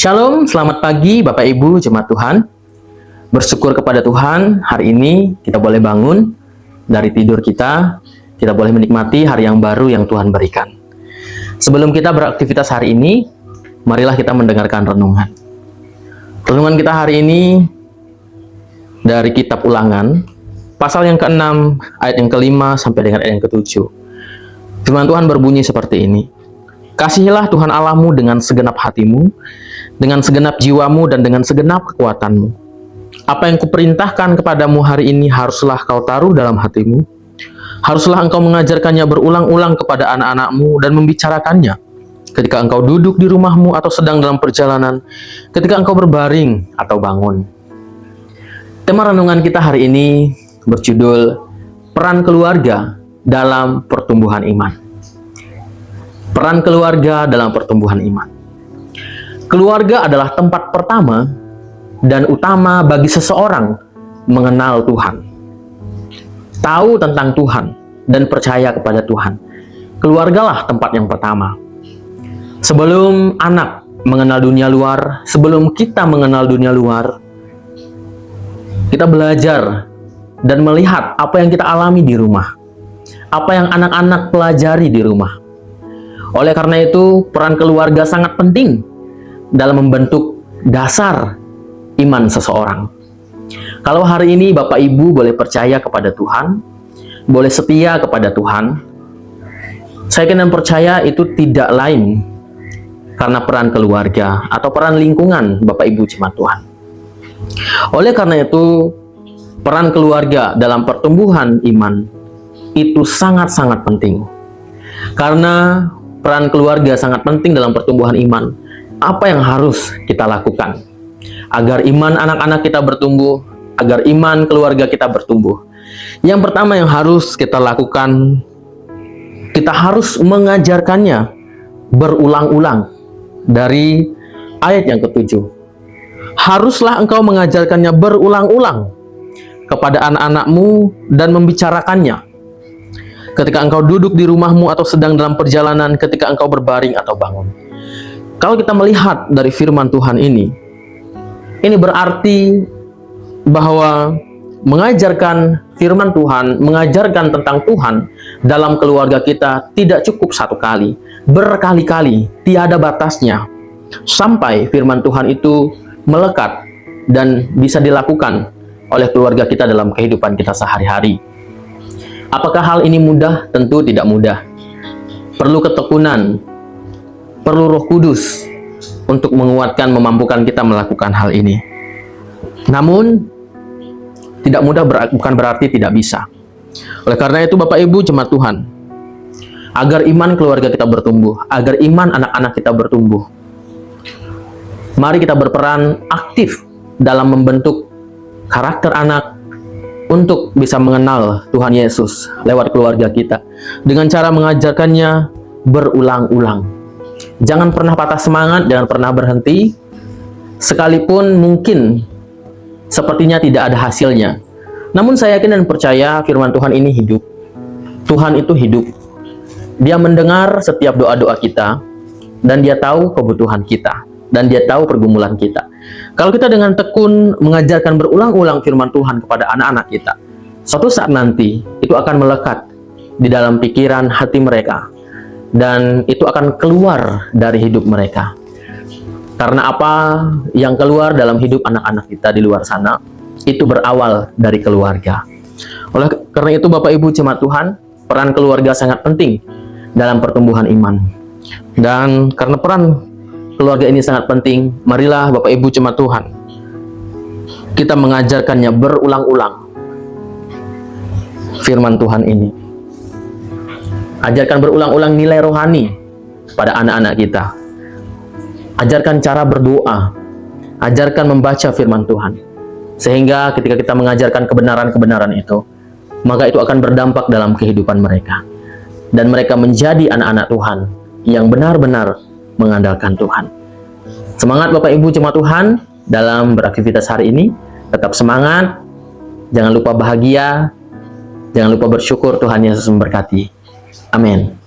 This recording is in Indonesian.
Shalom, selamat pagi Bapak Ibu Jemaat Tuhan. Bersyukur kepada Tuhan, hari ini kita boleh bangun dari tidur kita boleh menikmati hari yang baru yang Tuhan berikan. Sebelum kita beraktivitas hari ini, marilah kita mendengarkan renungan. Renungan kita hari ini dari kitab Ulangan, pasal yang ke-6, ayat yang ke-5 sampai dengan ayat yang ke-7. Firman Tuhan berbunyi seperti ini. Kasihilah Tuhan Allahmu dengan segenap hatimu, dengan segenap jiwamu, dan dengan segenap kekuatanmu. Apa yang kuperintahkan kepadamu hari ini haruslah kau taruh dalam hatimu. Haruslah engkau mengajarkannya berulang-ulang kepada anak-anakmu dan membicarakannya ketika engkau duduk di rumahmu atau sedang dalam perjalanan, ketika engkau berbaring atau bangun. Tema renungan kita hari ini berjudul Peran Keluarga dalam Pertumbuhan Iman. Peran keluarga dalam pertumbuhan iman. Keluarga adalah tempat pertama dan utama bagi seseorang mengenal Tuhan, tahu tentang Tuhan, dan percaya kepada Tuhan. Keluargalah tempat yang pertama. Sebelum anak mengenal dunia luar, sebelum kita mengenal dunia luar, kita belajar dan melihat apa yang kita alami di rumah, apa yang anak-anak pelajari di rumah. Oleh karena itu, peran keluarga sangat penting dalam membentuk dasar iman seseorang. Kalau hari ini Bapak Ibu boleh percaya kepada Tuhan, boleh setia kepada Tuhan, saya yakin dan percaya itu tidak lain karena peran keluarga atau peran lingkungan Bapak Ibu Jemaat Tuhan. Oleh karena itu, peran keluarga dalam pertumbuhan iman itu sangat-sangat penting. Karena peran keluarga sangat penting dalam pertumbuhan iman. Apa yang harus kita lakukan agar iman anak-anak kita bertumbuh, agar iman keluarga kita bertumbuh? Yang pertama yang harus kita lakukan, kita harus mengajarkannya berulang-ulang. Dari ayat yang ke-7, haruslah engkau mengajarkannya berulang-ulang kepada anak-anakmu dan membicarakannya ketika engkau duduk di rumahmu atau sedang dalam perjalanan, ketika engkau berbaring atau bangun. Kalau kita melihat dari firman Tuhan ini berarti bahwa mengajarkan firman Tuhan, mengajarkan tentang Tuhan dalam keluarga kita tidak cukup satu kali, berkali-kali, tiada batasnya, sampai firman Tuhan itu melekat dan bisa dilakukan oleh keluarga kita dalam kehidupan kita sehari-hari. Apakah hal ini mudah? Tentu tidak mudah. Perlu ketekunan, perlu Roh Kudus untuk menguatkan, memampukan kita melakukan hal ini. Namun, tidak mudah bukan berarti tidak bisa. Oleh karena itu, Bapak Ibu Jemaat Tuhan, agar iman keluarga kita bertumbuh, agar iman anak-anak kita bertumbuh, mari kita berperan aktif dalam membentuk karakter anak untuk bisa mengenal Tuhan Yesus lewat keluarga kita dengan cara mengajarkannya berulang-ulang. Jangan pernah patah semangat, jangan pernah berhenti, sekalipun mungkin sepertinya tidak ada hasilnya. Namun saya yakin dan percaya firman Tuhan ini hidup. Tuhan itu hidup. Dia mendengar setiap doa-doa kita, dan Dia tahu kebutuhan kita, dan Dia tahu pergumulan kita. Kalau kita dengan tekun mengajarkan berulang-ulang firman Tuhan kepada anak-anak kita, suatu saat nanti itu akan melekat di dalam pikiran hati mereka, dan itu akan keluar dari hidup mereka. Karena apa yang keluar dalam hidup anak-anak kita di luar sana, itu berawal dari keluarga. Oleh karena itu, Bapak Ibu Jemaat Tuhan, peran keluarga sangat penting dalam pertumbuhan iman. Dan karena peran keluarga ini sangat penting, marilah Bapak Ibu Jemaat Tuhan, kita mengajarkannya berulang-ulang firman Tuhan ini. Ajarkan berulang-ulang nilai rohani pada anak-anak kita. Ajarkan cara berdoa, ajarkan membaca firman Tuhan, sehingga ketika kita mengajarkan kebenaran-kebenaran itu, maka itu akan berdampak dalam kehidupan mereka, dan mereka menjadi anak-anak Tuhan yang benar-benar mengandalkan Tuhan. Semangat Bapak Ibu Jemaat Tuhan dalam beraktivitas hari ini. Tetap semangat, jangan lupa bahagia, jangan lupa bersyukur. Tuhan Yesus memberkati. Amin.